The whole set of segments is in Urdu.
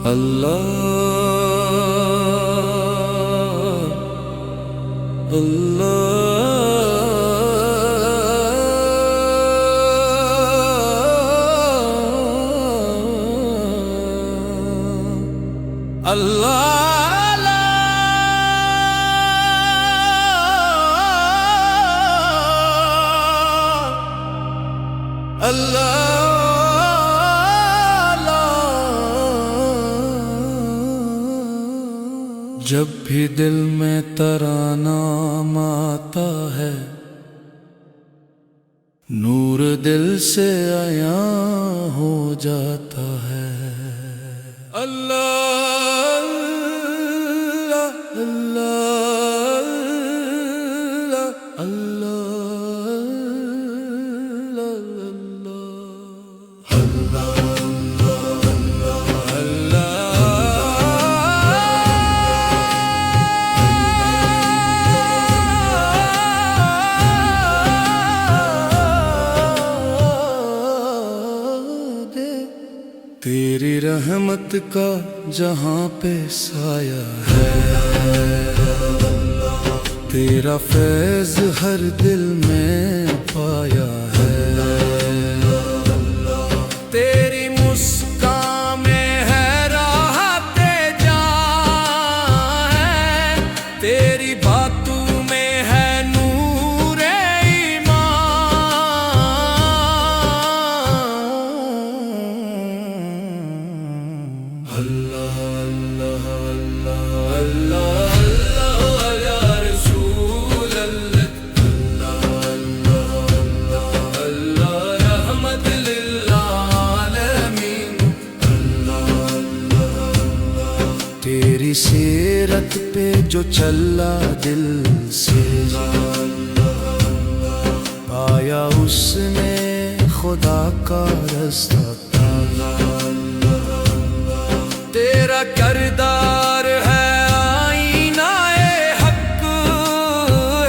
اللہ اللہ اللہ اللہ جب بھی دل میں ترانہ آتا ہے نور دل سے عیاں ہو جاتا ہے اللہ اللہ اللہ تیری رحمت کا جہاں پہ سایہ ہے تیرا فیض ہر دل میں پایا ہے تیری مسکان میں ہے راحت جاں ہے تیری باتوں میں ہے نور ایمان اللہ اللہ اللہ اللہ یا رسول اللہ اللہ اللہ رحمت للعالمین اللہ تیری سیرت پہ جو چلا دل سے پایا اس نے خدا کا رستہ تیرا کردار ہے آئینہ حق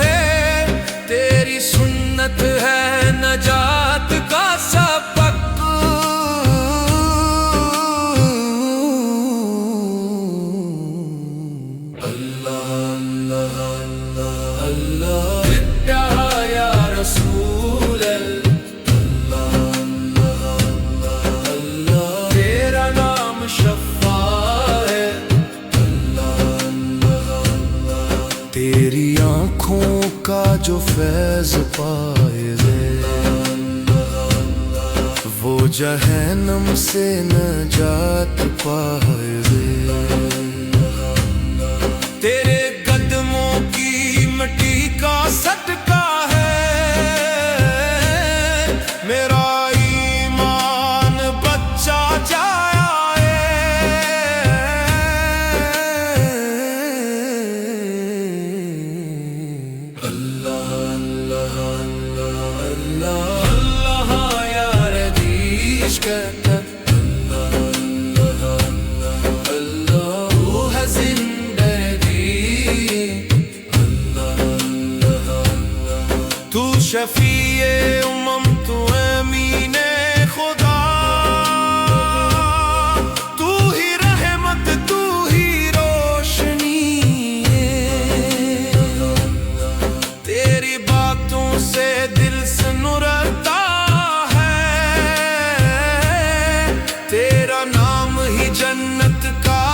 ہے تیری سنت ہے نجات کا سبق اللہ اللہ اللہ اللہ اتبع یا رسول اللہ اللہ تیرا نام شفا تیری آنکھوں کا جو فیض پائے گے وہ جہنم سے نجات پائے گے تیرے قدموں کی مٹی کا صدقہ ہے میرا ایمان بچہ جایا اللہ اللہ یا ردیش کہتا اللہ اللہ وہ ہے زندہ دی اللہ تو شفیع